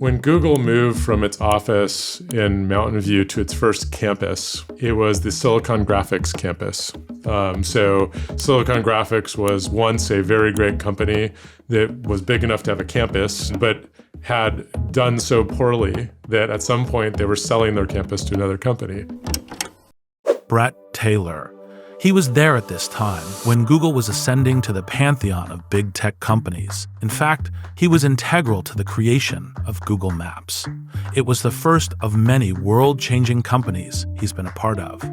When Google moved from its office in Mountain View to its first campus, it was the Silicon Graphics campus. So Silicon Graphics was once a very great company that was big enough to have a campus, but had done so poorly that at some point they were selling their campus to another company. Bret Taylor. He was there at this time when Google was ascending to the pantheon of big tech companies. In fact, he was integral to the creation of Google Maps. It was the first of many world-changing companies he's been a part of.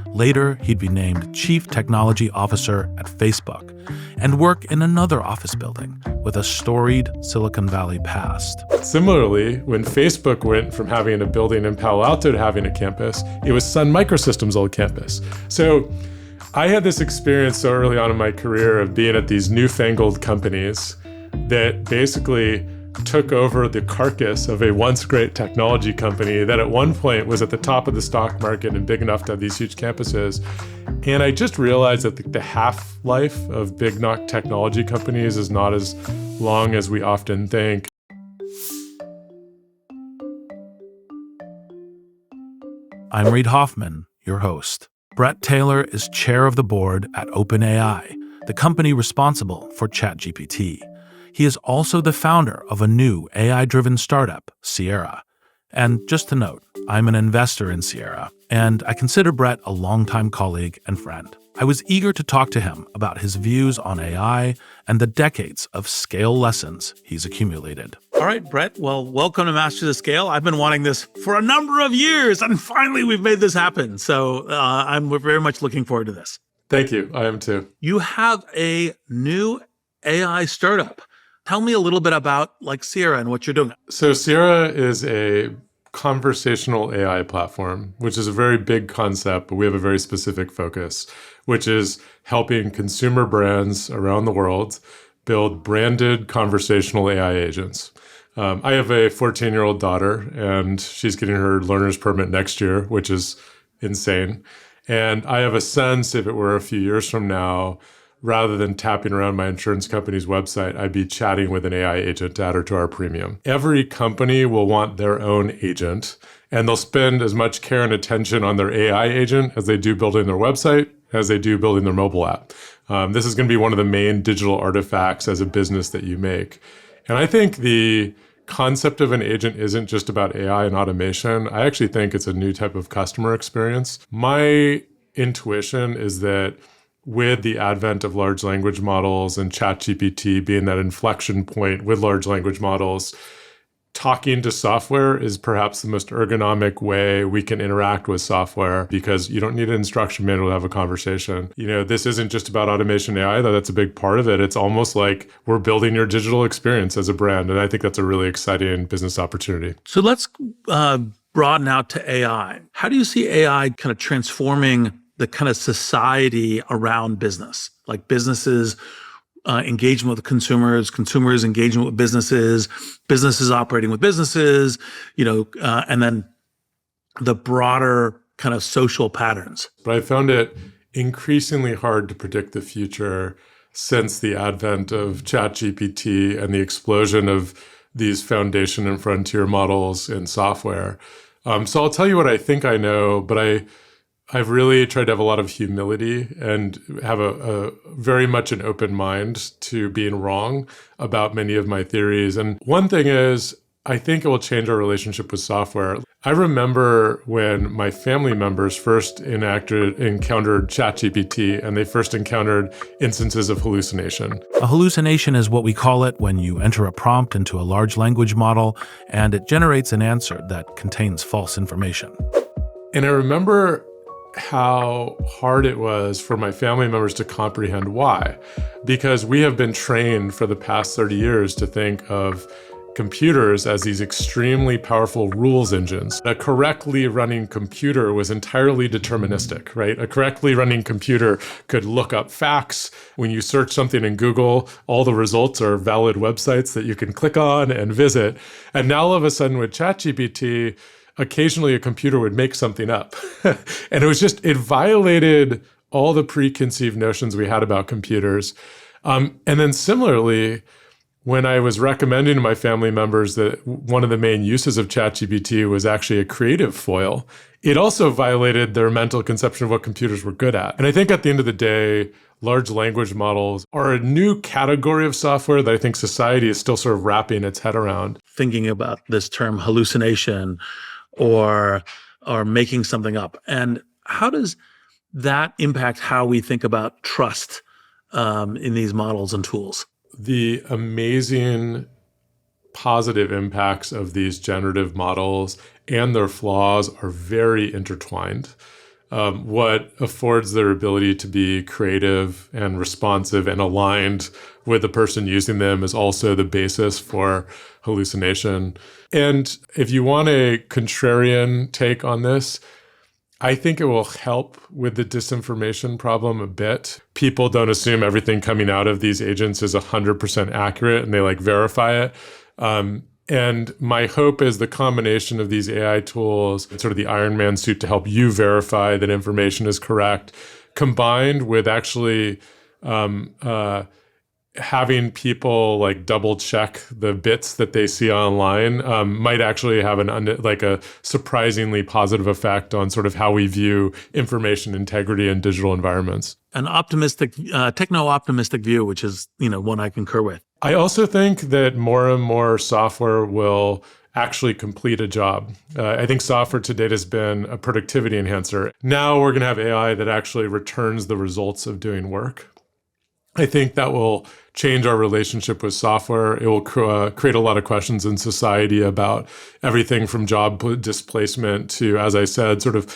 Later, he'd be named Chief Technology Officer at Facebook and work in another office building with a storied Silicon Valley past. Similarly, when Facebook went from having a building in Palo Alto to having a campus, it was Sun Microsystem's old campus. So I had this experience so early on in my career of being at these newfangled companies that basically took over the carcass of a once great technology company that at one point was at the top of the stock market and big enough to have these huge campuses. And I just realized that the half-life of big technology companies is not as long as we often think. I'm Reid Hoffman, your host. Bret Taylor is chair of the board at OpenAI, the company responsible for ChatGPT. He is also the founder of a new AI-driven startup, Sierra. And just to note, I'm an investor in Sierra, and I consider Bret a longtime colleague and friend. I was eager to talk to him about his views on AI and the decades of scale lessons he's accumulated. All right, Bret, well, welcome to Master the Scale. I've been wanting this for a number of years, and finally we've made this happen. So we're very much looking forward to this. Thank you. I am too. You have a new AI startup. Tell me a little bit about Sierra and what you're doing. So Sierra is a conversational AI platform, which is a very big concept, but we have a very specific focus, which is helping consumer brands around the world build branded conversational AI agents. I have a 14-year-old daughter, and she's getting her learner's permit next year, which is insane. And I have a sense if it were a few years from now, rather than tapping around my insurance company's website, I'd be chatting with an AI agent to add her to our premium. Every company will want their own agent, and they'll spend as much care and attention on their AI agent as they do building their website, as they do building their mobile app. This is going to be one of the main digital artifacts as a business that you make. And I think the concept of an agent isn't just about AI and automation. I actually think it's a new type of customer experience. My intuition is that with the advent of large language models and ChatGPT being that inflection point with large language models, talking to software is perhaps the most ergonomic way we can interact with software because you don't need an instruction manual to have a conversation. This isn't just about automation AI, though that's a big part of it. It's almost like we're building your digital experience as a brand. And I think that's a really exciting business opportunity. So let's broaden out to AI. How do you see AI kind of transforming the kind of society around business, like businesses engagement with consumers, consumers engagement with businesses, businesses operating with businesses, and then the broader kind of social patterns? But I found it increasingly hard to predict the future since the advent of ChatGPT and the explosion of these foundation and frontier models in software. So I'll tell you what I think I know, but I've really tried to have a lot of humility and have a very much an open mind to being wrong about many of my theories. And one thing is, I think it will change our relationship with software. I remember when my family members first encountered ChatGPT and they first encountered instances of hallucination. A hallucination is what we call it when you enter a prompt into a large language model and it generates an answer that contains false information. And I remember how hard it was for my family members to comprehend why. Because we have been trained for the past 30 years to think of computers as these extremely powerful rules engines. A correctly running computer was entirely deterministic, right? A correctly running computer could look up facts. When you search something in Google, all the results are valid websites that you can click on and visit. And now all of a sudden with ChatGPT, occasionally a computer would make something up. And it violated all the preconceived notions we had about computers. And then similarly, when I was recommending to my family members that one of the main uses of ChatGPT was actually a creative foil, it also violated their mental conception of what computers were good at. And I think at the end of the day, large language models are a new category of software that I think society is still sort of wrapping its head around. Thinking about this term hallucination or making something up. And how does that impact how we think about trust in these models and tools? The amazing positive impacts of these generative models and their flaws are very intertwined. What affords their ability to be creative and responsive and aligned with the person using them is also the basis for hallucination. And if you want a contrarian take on this, I think it will help with the disinformation problem a bit. People don't assume everything coming out of these agents is 100% accurate and they verify it. And my hope is the combination of these AI tools, sort of the Iron Man suit to help you verify that information is correct, combined with actually having people double check the bits that they see online might actually have a surprisingly positive effect on sort of how we view information integrity in digital environments. An optimistic, techno-optimistic view, which is, one I concur with. I also think that more and more software will actually complete a job. I think software to date has been a productivity enhancer. Now we're going to have AI that actually returns the results of doing work. I think that will change our relationship with software. It will create a lot of questions in society about everything from job displacement to, as I said, sort of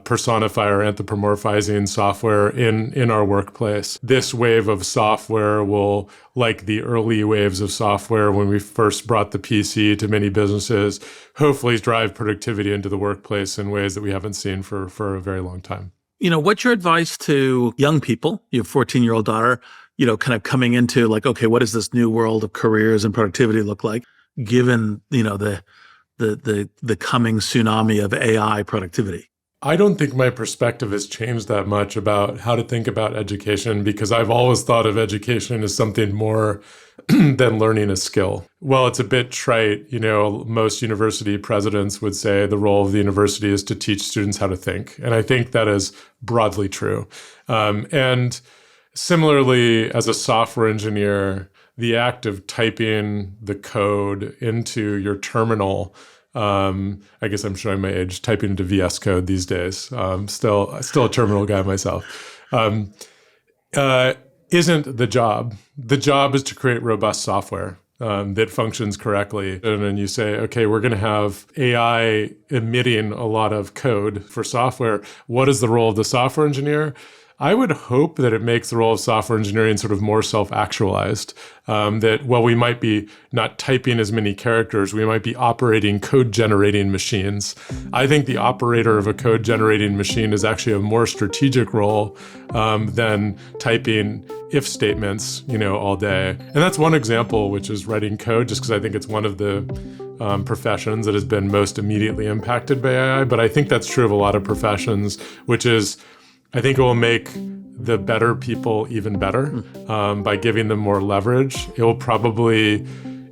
personify or anthropomorphizing software in our workplace. This wave of software will, like the early waves of software when we first brought the PC to many businesses, hopefully drive productivity into the workplace in ways that we haven't seen for a very long time. What's your advice to young people, your 14-year-old daughter, kind of coming into okay, what does this new world of careers and productivity look like, given, the coming tsunami of AI productivity? I don't think my perspective has changed that much about how to think about education, because I've always thought of education as something more than learning a skill. Well, it's a bit trite. Most university presidents would say the role of the university is to teach students how to think. And I think that is broadly true. And similarly, as a software engineer, the act of typing the code into your terminal, I guess I'm showing my age, typing into VS Code these days. Still a terminal guy myself. Isn't the job. The job is to create robust software that functions correctly. And then you say, okay, we're going to have AI emitting a lot of code for software. What is the role of the software engineer? I would hope that it makes the role of software engineering sort of more self-actualized, that while we might be not typing as many characters, we might be operating code-generating machines. I think the operator of a code-generating machine is actually a more strategic role than typing if statements, all day. And that's one example, which is writing code, just because I think it's one of the professions that has been most immediately impacted by AI. But I think that's true of a lot of professions, which is I think it will make the better people even better by giving them more leverage. It will probably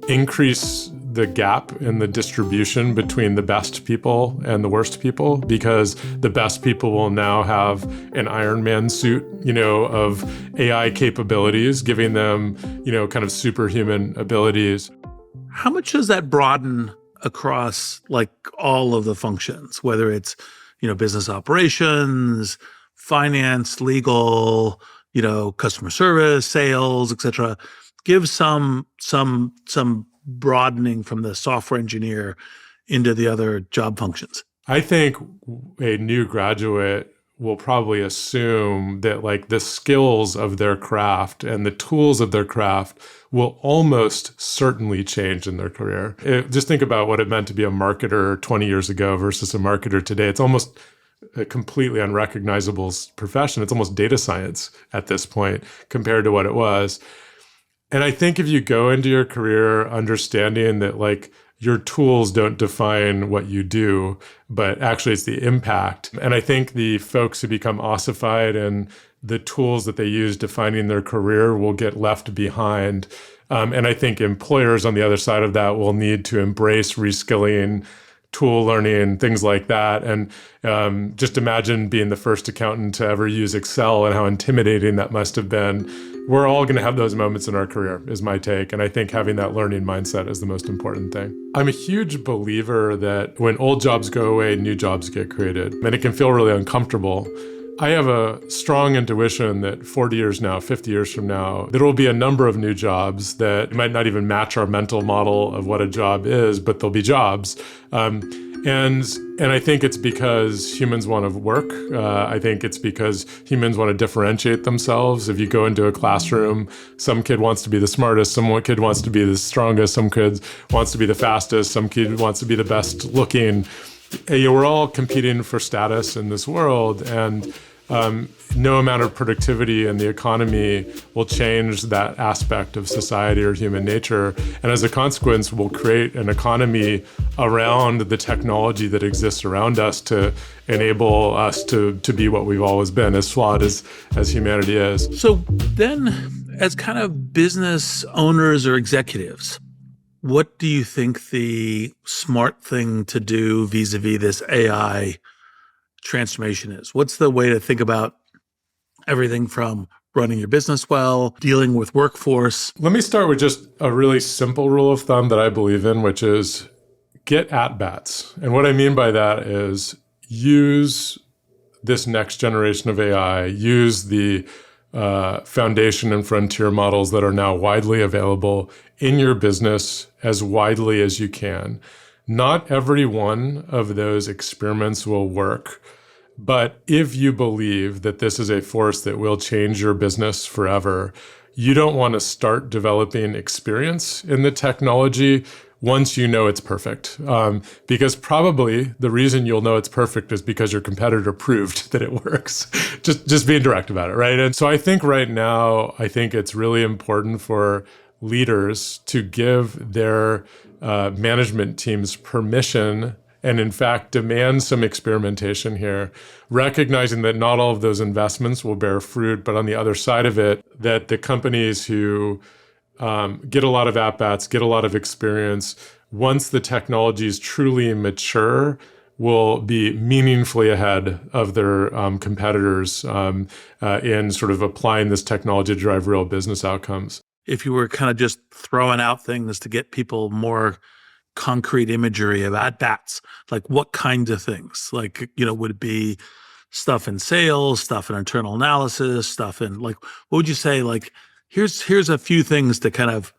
increase the gap in the distribution between the best people and the worst people, because the best people will now have an Iron Man suit, of AI capabilities, giving them, kind of superhuman abilities. How much does that broaden across all of the functions, whether it's, business operations, finance, legal, customer service, sales, et cetera? Give some broadening from the software engineer into the other job functions. I think a new graduate will probably assume that the skills of their craft and the tools of their craft will almost certainly change in their career. Just think about what it meant to be a marketer 20 years ago versus a marketer today. It's almost a completely unrecognizable profession. It's almost data science at this point compared to what it was. And I think if you go into your career understanding that your tools don't define what you do, but actually it's the impact. And I think the folks who become ossified in the tools that they use defining their career will get left behind. And I think employers on the other side of that will need to embrace reskilling, tool learning, things like that. And just imagine being the first accountant to ever use Excel and how intimidating that must have been. We're all going to have those moments in our career, is my take. And I think having that learning mindset is the most important thing. I'm a huge believer that when old jobs go away, new jobs get created. And it can feel really uncomfortable. I have a strong intuition that 40 years now, 50 years from now, there will be a number of new jobs that might not even match our mental model of what a job is, but they'll be jobs. And I think it's because humans want to work. I think it's because humans want to differentiate themselves. If you go into a classroom, some kid wants to be the smartest, some kid wants to be the strongest, some kid wants to be the fastest, some kid wants to be the best looking. We're all competing for status in this world, and no amount of productivity in the economy will change that aspect of society or human nature. And as a consequence, we'll create an economy around the technology that exists around us to enable us to be what we've always been, as flawed as humanity is. So then, as kind of business owners or executives, what do you think the smart thing to do vis-a-vis this AI transformation is? What's the way to think about everything from running your business well, dealing with workforce? Let me start with just a really simple rule of thumb that I believe in, which is get at-bats. And what I mean by that is use this next generation of AI, use the foundation and frontier models that are now widely available in your business as widely as you can. Not every one of those experiments will work, but if you believe that this is a force that will change your business forever, you don't want to start developing experience in the technology once you know it's perfect. Because probably the reason you'll know it's perfect is because your competitor proved that it works. just being direct about it, right? And so I think right now, it's really important for leaders to give their management teams permission and in fact demand some experimentation here, recognizing that not all of those investments will bear fruit, but on the other side of it, that the companies who get a lot of at-bats, get a lot of experience, once the technology is truly mature, will be meaningfully ahead of their competitors in sort of applying this technology to drive real business outcomes. If you were kind of just throwing out things to get people more concrete imagery of at-bats, like what kinds of things? Like, would it be stuff in sales, stuff in internal analysis, stuff in what would you say? Like, here's a few things to kind of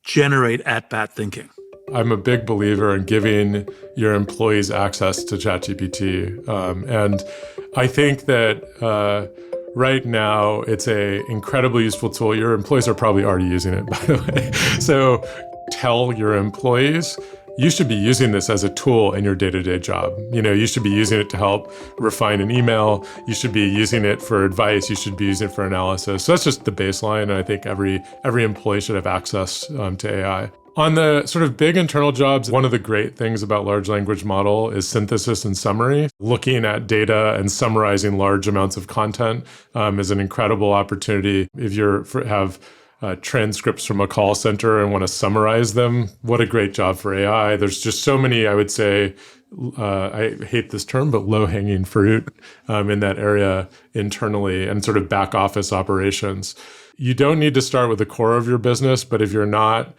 generate at-bat thinking. I'm a big believer in giving your employees access to ChatGPT. And I think that right now it's an incredibly useful tool. Your employees are probably already using it, by the way. So tell your employees, you should be using this as a tool in your day-to-day job. You should be using it to help refine an email. You should be using it for advice. You should be using it for analysis. So that's just the baseline. And I think every employee should have access to AI. On the sort of big internal jobs, one of the great things about large language model is synthesis and summary. Looking at data and summarizing large amounts of content is an incredible opportunity. If you have transcripts from a call center and want to summarize them, what a great job for AI. There's just so many, I would say, I hate this term, but low-hanging fruit in that area internally and sort of back office operations. You don't need to start with the core of your business, but if you're not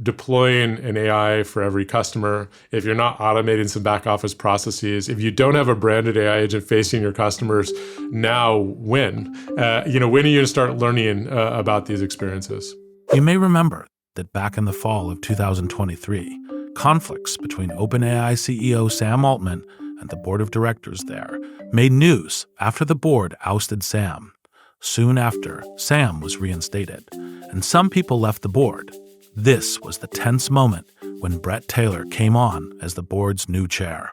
deploying an AI for every customer, if you're not automating some back office processes, if you don't have a branded AI agent facing your customers, now when? When are you going to start learning about these experiences? You may remember that back in the fall of 2023, conflicts between OpenAI CEO Sam Altman and the board of directors there made news after the board ousted Sam. Soon after, Sam was reinstated, and some people left the board. This was the tense moment when Bret Taylor came on as the board's new chair.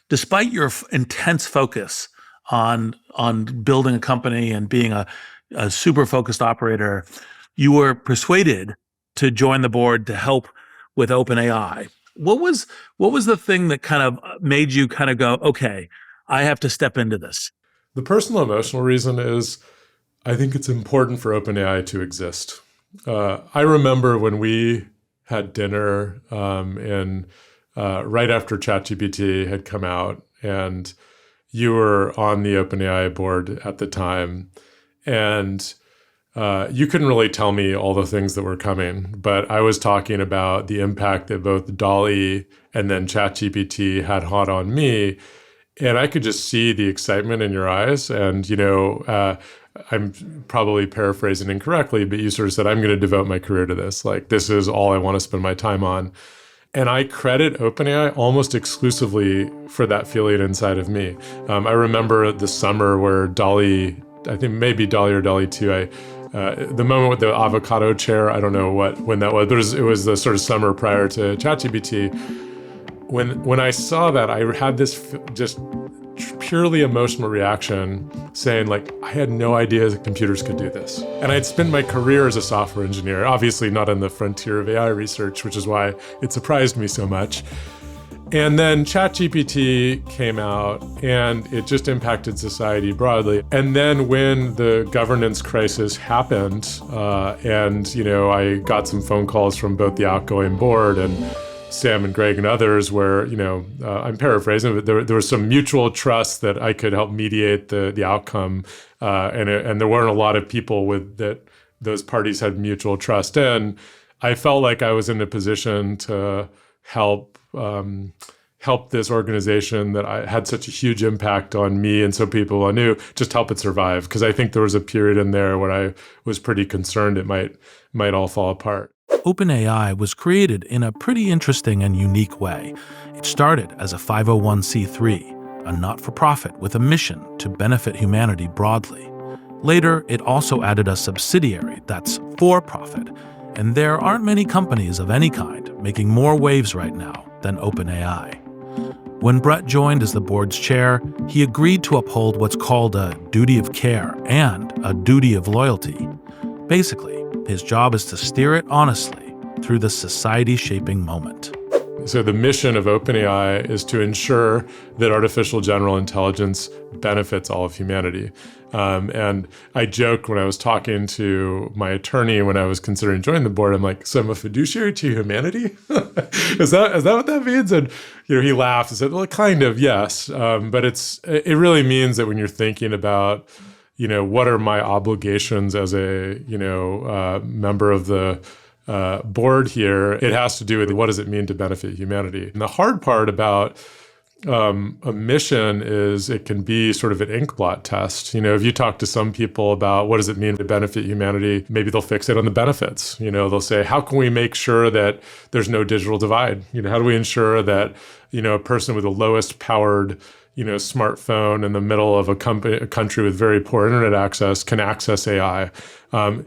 Despite your intense focus on building a company and being a super focused operator, you were persuaded to join the board to help with OpenAI. What was the thing that kind of made you kind of go, okay, I have to step into this? The personal emotional reason is I think it's important for OpenAI to exist. I remember when we had dinner in right after ChatGPT had come out, and you were on the OpenAI board at the time, and you couldn't really tell me all the things that were coming, but I was talking about the impact that both DALL-E and then ChatGPT had on me, and I could just see the excitement in your eyes. And, I'm probably paraphrasing incorrectly, but you sort of said, I'm going to devote my career to this. Like, this is all I want to spend my time on. And I credit OpenAI almost exclusively for that feeling inside of me. I remember the summer where DALL-E, I think maybe DALL-E or DALL-E 2, the moment with the avocado chair, I don't know when that was, but it was the sort of summer prior to ChatGPT. When I saw that, I had this just purely emotional reaction saying, like, I had no idea that computers could do this. And I'd spent my career as a software engineer, obviously not on the frontier of AI research, which is why it surprised me so much. And then ChatGPT came out, and it just impacted society broadly. And then when the governance crisis happened, I got some phone calls from both the outgoing board and Sam and Greg and others where, I'm paraphrasing, but there was some mutual trust that I could help mediate the outcome. And there weren't a lot of people that those parties had mutual trust in. I felt like I was in a position to help this organization that I had such a huge impact on me and so people I knew, just help it survive. Because I think there was a period in there where I was pretty concerned it might all fall apart. OpenAI was created in a pretty interesting and unique way. It started as a 501c3, a not-for-profit with a mission to benefit humanity broadly. Later, it also added a subsidiary that's for-profit, and there aren't many companies of any kind making more waves right now than OpenAI. When Bret joined as the board's chair, he agreed to uphold what's called a duty of care and a duty of loyalty. Basically, his job is to steer it honestly through the society-shaping moment. So the mission of OpenAI is to ensure that artificial general intelligence benefits all of humanity. And I joked when I was talking to my attorney when I was considering joining the board, I'm like, so I'm a fiduciary to humanity? Is that what that means? And he laughed and said, well, kind of, yes. But it really means that when you're thinking about what are my obligations as a member of the board here, it has to do with what does it mean to benefit humanity. And the hard part about a mission is it can be sort of an inkblot test. If you talk to some people about what does it mean to benefit humanity, maybe they'll fixate on the benefits. They'll say, how can we make sure that there's no digital divide? How do we ensure that a person with the lowest powered smartphone in the middle of a country with very poor internet access can access AI.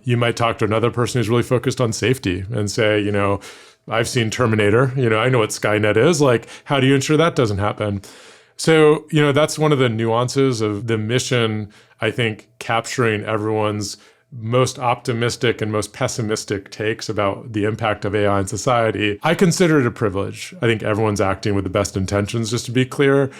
You might talk to another person who's really focused on safety and say, I've seen Terminator, I know what Skynet is. Like, how do you ensure that doesn't happen? So, that's one of the nuances of the mission, I think, capturing everyone's most optimistic and most pessimistic takes about the impact of AI in society. I consider it a privilege. I think everyone's acting with the best intentions, just to be clear.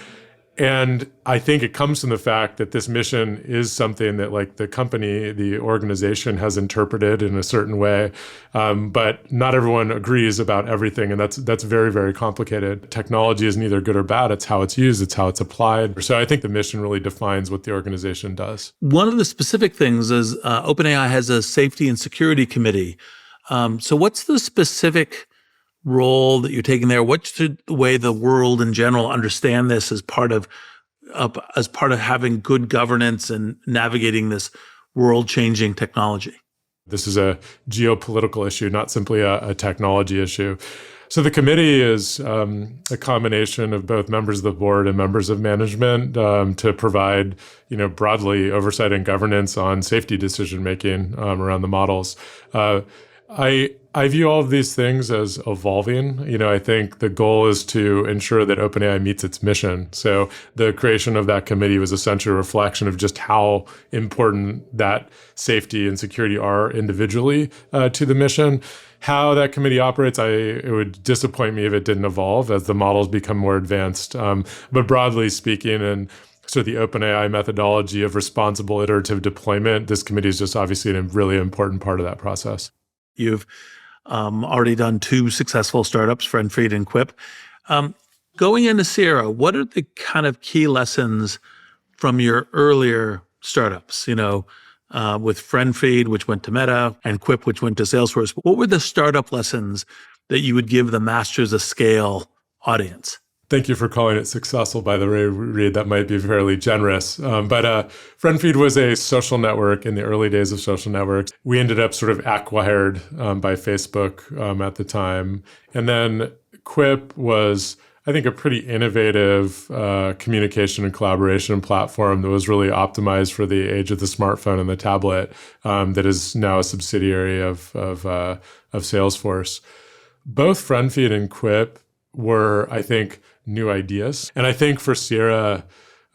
And I think it comes from the fact that this mission is something that, like, the company, the organization has interpreted in a certain way, but not everyone agrees about everything, and that's very, very complicated. Technology is neither good or bad. It's how it's used. It's how it's applied. So I think the mission really defines what the organization does. One of the specific things is OpenAI has a safety and security committee. So what's the specific role that you're taking there? What's the way the world in general understand this as part of having good governance and navigating this world-changing technology? This is a geopolitical issue, not simply a technology issue. So the committee is a combination of both members of the board and members of management to provide, broadly oversight and governance on safety decision-making around the models. I view all of these things as evolving. I think the goal is to ensure that OpenAI meets its mission. So the creation of that committee was essentially a reflection of just how important that safety and security are individually to the mission. How that committee operates, it would disappoint me if it didn't evolve as the models become more advanced. But broadly speaking, and So the OpenAI methodology of responsible iterative deployment, this committee is just obviously a really important part of that process. You've already done 2 successful startups, Friendfeed and Quip. Going into Sierra, what are the kind of key lessons from your earlier startups? With Friendfeed, which went to Meta, and Quip, which went to Salesforce. What were the startup lessons that you would give the masters of scale audience? Thank you for calling it successful, by the way, Reid. That might be fairly generous. But Friendfeed was a social network in the early days of social networks. We ended up sort of acquired by Facebook at the time. And then Quip was, I think, a pretty innovative communication and collaboration platform that was really optimized for the age of the smartphone and the tablet that is now a subsidiary of Salesforce. Both Friendfeed and Quip were, I think, new ideas. And I think for Sierra,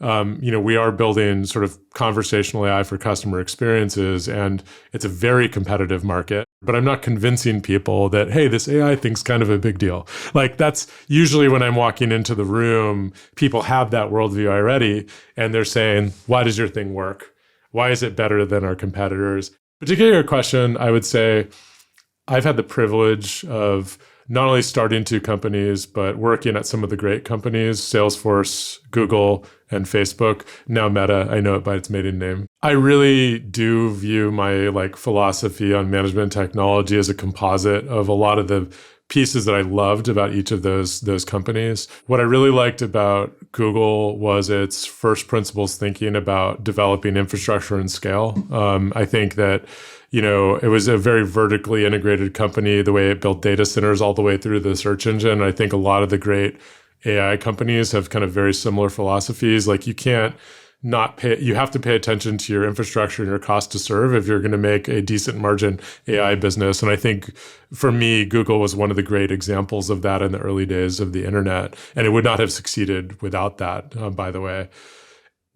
we are building sort of conversational AI for customer experiences, and it's a very competitive market. But I'm not convincing people that, hey, this AI thing's kind of a big deal. Like, that's usually when I'm walking into the room, people have that worldview already, and they're saying, why does your thing work? Why is it better than our competitors? But to get your question, I would say I've had the privilege of not only starting 2 companies, but working at some of the great companies, Salesforce, Google, and Facebook, now Meta. I know it by its maiden name. I really do view my philosophy on management technology as a composite of a lot of the pieces that I loved about each of those companies. What I really liked about Google was its first principles thinking about developing infrastructure and scale. I think that it was a very vertically integrated company, the way it built data centers all the way through the search engine. I think a lot of the great AI companies have kind of very similar philosophies. Like, you can't not pay, you have to pay attention to your infrastructure and your cost to serve if you're going to make a decent margin AI business. And I think for me, Google was one of the great examples of that in the early days of the internet. And it would not have succeeded without that, by the way.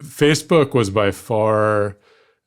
Facebook was by far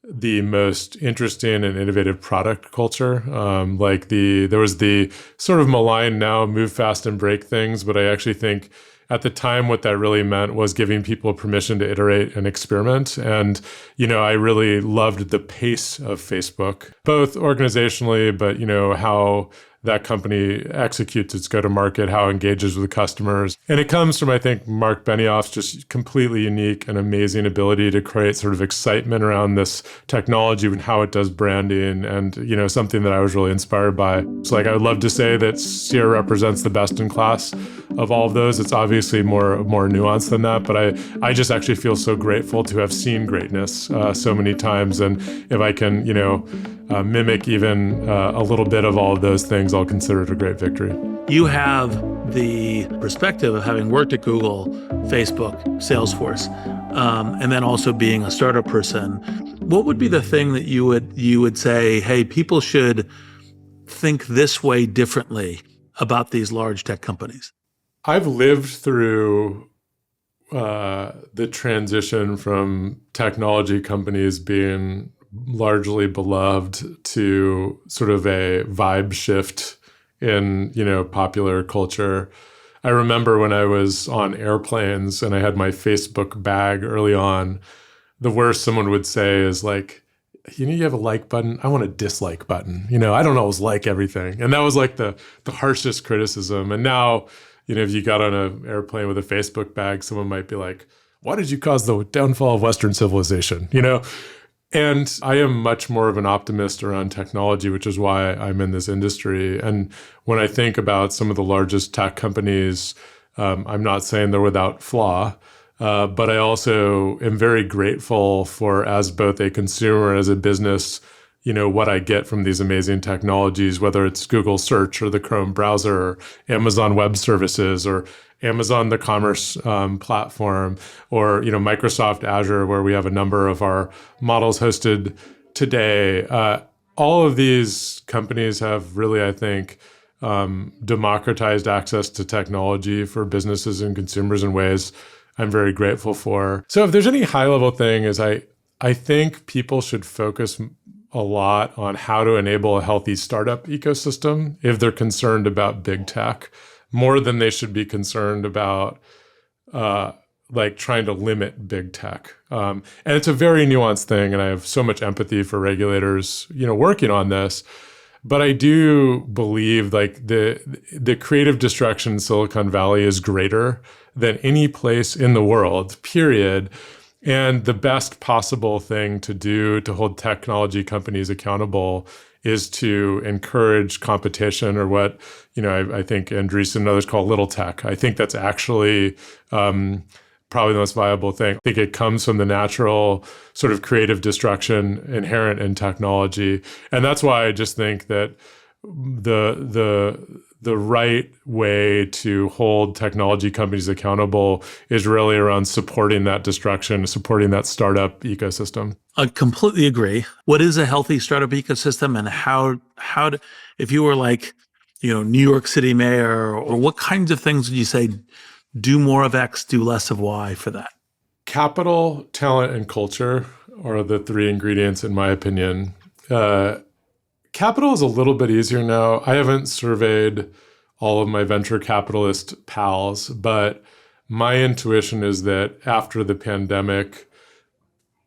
the most interesting and innovative product culture. There was the sort of malign now move fast and break things, but I actually think at the time what that really meant was giving people permission to iterate and experiment. And, I really loved the pace of Facebook, both organizationally, but, how that company executes its go-to-market, how it engages with customers. And it comes from, I think, Mark Benioff's just completely unique and amazing ability to create sort of excitement around this technology and how it does branding, and, something that I was really inspired by. So I would love to say that Sierra represents the best in class of all of those. It's obviously more nuanced than that, but I just actually feel so grateful to have seen greatness so many times. And if I can, mimic even a little bit of all of those things, I'll consider it a great victory. You have the perspective of having worked at Google, Facebook, Salesforce, and then also being a startup person. What would be the thing that you would say, hey, people should think this way differently about these large tech companies? I've lived through the transition from technology companies being largely beloved to sort of a vibe shift in, popular culture. I remember when I was on airplanes and I had my Facebook bag early on, the worst someone would say is like, you have a like button? I want a dislike button. I don't always like everything. And that was like the harshest criticism. And now, if you got on an airplane with a Facebook bag, someone might be like, why did you cause the downfall of Western civilization? And I am much more of an optimist around technology, which is why I'm in this industry. And when I think about some of the largest tech companies, I'm not saying they're without flaw, but I also am very grateful for, as both a consumer and as a business, what I get from these amazing technologies, whether it's Google Search or the Chrome browser or Amazon Web Services or Amazon, the commerce platform, or Microsoft Azure, where we have a number of our models hosted today. All of these companies have really, I think, democratized access to technology for businesses and consumers in ways I'm very grateful for. So if there's any high-level thing, is I think people should focus a lot on how to enable a healthy startup ecosystem if they're concerned about big tech, more than they should be concerned about like trying to limit big tech. And it's a very nuanced thing. And I have so much empathy for regulators, working on this. But I do believe like the creative destruction in Silicon Valley is greater than any place in the world, period. And the best possible thing to do to hold technology companies accountable is to encourage competition, or what, I think Andreessen and others call little tech. I think that's actually probably the most viable thing. I think it comes from the natural sort of creative destruction inherent in technology. And that's why I just think that the right way to hold technology companies accountable is really around supporting that destruction, supporting that startup ecosystem. I completely agree. What is a healthy startup ecosystem, and how if you were like, New York City mayor, or what kinds of things would you say, do more of X, do less of Y for that? Capital, talent, and culture are the three ingredients, in my opinion. Capital is a little bit easier now. I haven't surveyed all of my venture capitalist pals, but my intuition is that after the pandemic,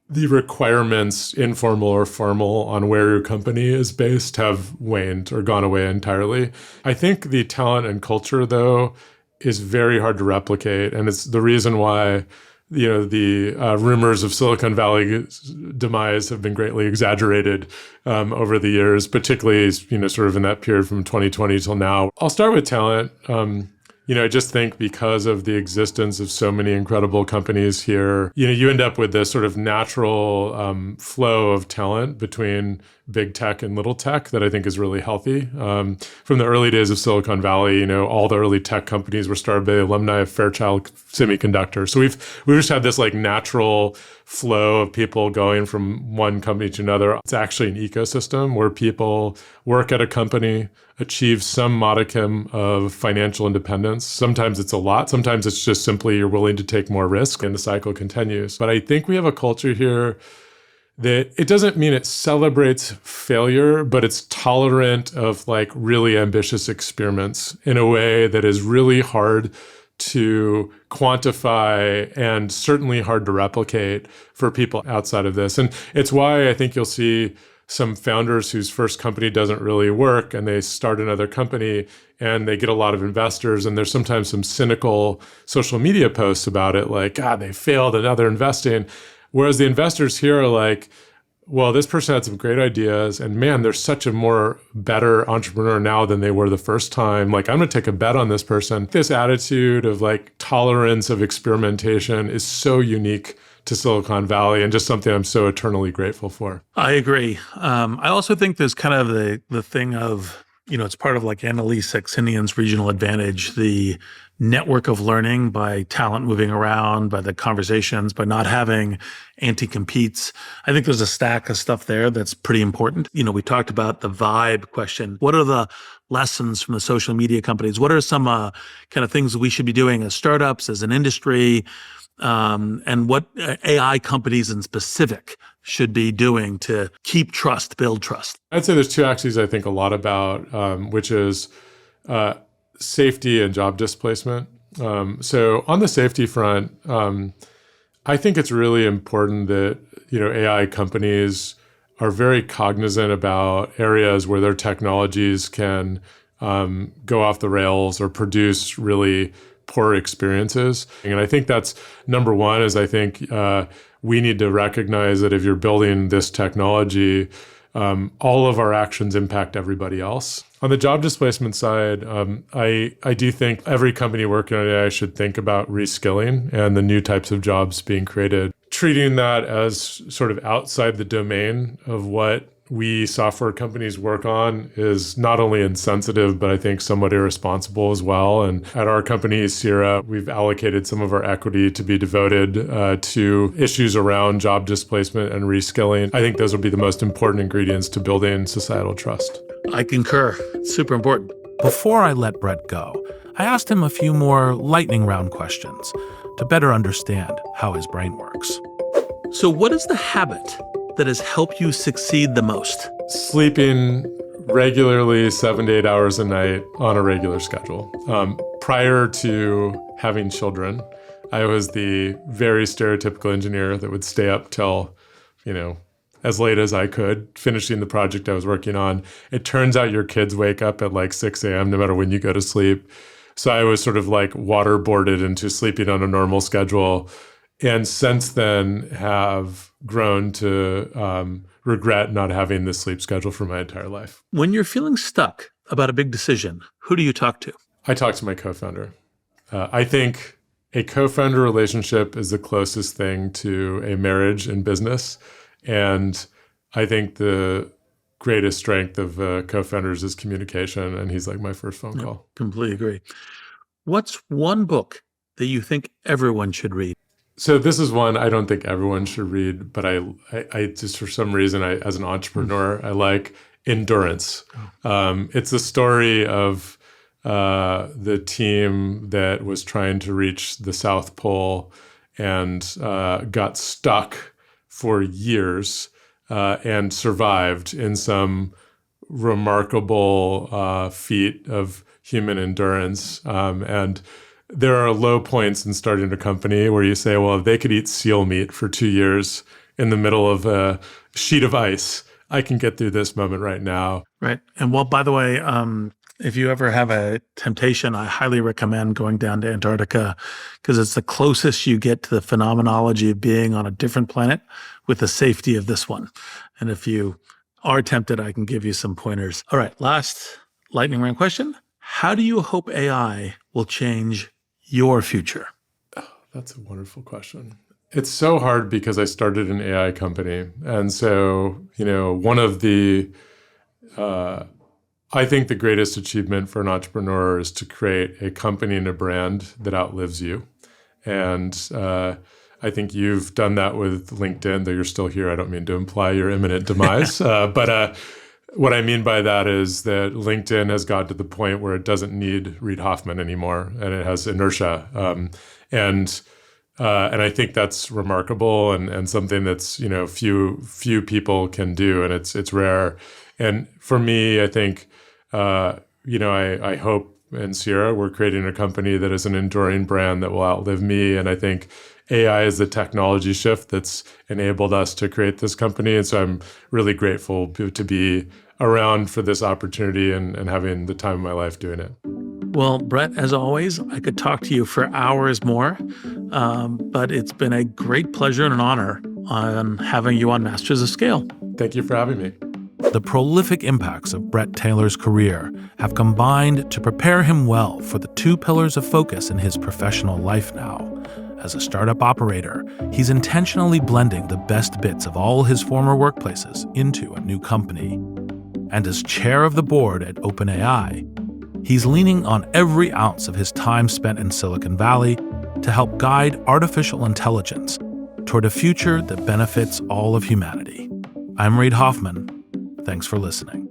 the requirements, informal or formal, on where your company is based have waned or gone away entirely. I think the talent and culture, though, is very hard to replicate. And it's the reason why the rumors of Silicon Valley's demise have been greatly exaggerated over the years, particularly, sort of in that period from 2020 till now. I'll start with talent. I just think because of the existence of so many incredible companies here, you end up with this sort of natural flow of talent between big tech and little tech that I think is really healthy. From the early days of Silicon Valley, all the early tech companies were started by alumni of Fairchild Semiconductor. So we've just had this like natural flow of people going from one company to another. It's actually an ecosystem where people work at a company, achieve some modicum of financial independence. Sometimes it's a lot. Sometimes it's just simply you're willing to take more risk and the cycle continues. But I think we have a culture here that it doesn't mean it celebrates failure, but it's tolerant of like really ambitious experiments in a way that is really hard to quantify and certainly hard to replicate for people outside of this. And it's why I think you'll see some founders whose first company doesn't really work and they start another company and they get a lot of investors, and there's sometimes some cynical social media posts about it, like, God, they failed and now they're investing. Whereas the investors here are like, well, this person had some great ideas, and man, they're such a more better entrepreneur now than they were the first time. Like, I'm going to take a bet on this person. This attitude of like tolerance of experimentation is so unique to Silicon Valley and just something I'm so eternally grateful for. I agree. I also think there's kind of the thing of, it's part of like Annalise Saxenian's regional advantage, the network of learning by talent moving around, by the conversations, by not having anti-competes. I think there's a stack of stuff there that's pretty important. We talked about the vibe question. What are the lessons from the social media companies? What are some kind of things we should be doing as startups, as an industry? And what AI companies in specific should be doing to keep trust, build trust? I'd say there's two axes I think a lot about, which is safety and job displacement. So on the safety front, I think it's really important that AI companies are very cognizant about areas where their technologies can go off the rails or produce really poor experiences. And I think that's number one, is I think we need to recognize that if you're building this technology, all of our actions impact everybody else. On the job displacement side, I do think every company working on AI should think about reskilling and the new types of jobs being created, treating that as sort of outside the domain of what we software companies work on is not only insensitive, but I think somewhat irresponsible as well. And at our company, Sierra, we've allocated some of our equity to be devoted to issues around job displacement and reskilling. I think those will be the most important ingredients to building societal trust. I concur. It's super important. Before I let Bret go, I asked him a few more lightning round questions to better understand how his brain works. So what is the habit that has helped you succeed the most? Sleeping regularly 7 to 8 hours a night on a regular schedule. Prior to having children, I was the very stereotypical engineer that would stay up till, as late as I could, finishing the project I was working on. It turns out your kids wake up at like 6 a.m. no matter when you go to sleep. So I was sort of like waterboarded into sleeping on a normal schedule. And since then have grown to regret not having this sleep schedule for my entire life. When you're feeling stuck about a big decision, who do you talk to? I talk to my co-founder. I think a co-founder relationship is the closest thing to a marriage in business. And I think the greatest strength of co-founders is communication. And he's like my first phone call. Completely agree. What's one book that you think everyone should read? So this is one I don't think everyone should read, but I just, for some reason, as an entrepreneur, I like Endurance. It's the story of the team that was trying to reach the South Pole and got stuck for years and survived in some remarkable feat of human endurance. And there are low points in starting a company where you say, well, if they could eat seal meat for 2 years in the middle of a sheet of ice, I can get through this moment right now. Right. And well, by the way, if you ever have a temptation, I highly recommend going down to Antarctica because it's the closest you get to the phenomenology of being on a different planet with the safety of this one. And if you are tempted, I can give you some pointers. All right. Last lightning round question. How do you hope AI will change your future? Oh, that's a wonderful question. It's so hard because I started an AI company. And so, one of the, I think the greatest achievement for an entrepreneur is to create a company and a brand that outlives you. And I think you've done that with LinkedIn, though you're still here. I don't mean to imply your imminent demise. But what I mean by that is that LinkedIn has got to the point where it doesn't need Reid Hoffman anymore, and it has inertia. And I think that's remarkable and something that's few people can do, and it's rare. And for me, I think I hope in Sierra we're creating a company that is an enduring brand that will outlive me. And I think AI is the technology shift that's enabled us to create this company. And so I'm really grateful to be around for this opportunity and having the time of my life doing it. Well, Bret, as always, I could talk to you for hours more, but it's been a great pleasure and an honor on having you on Masters of Scale. Thank you for having me. The prolific impacts of Bret Taylor's career have combined to prepare him well for the two pillars of focus in his professional life now. As a startup operator, he's intentionally blending the best bits of all his former workplaces into a new company. And as chair of the board at OpenAI, he's leaning on every ounce of his time spent in Silicon Valley to help guide artificial intelligence toward a future that benefits all of humanity. I'm Reid Hoffman. Thanks for listening.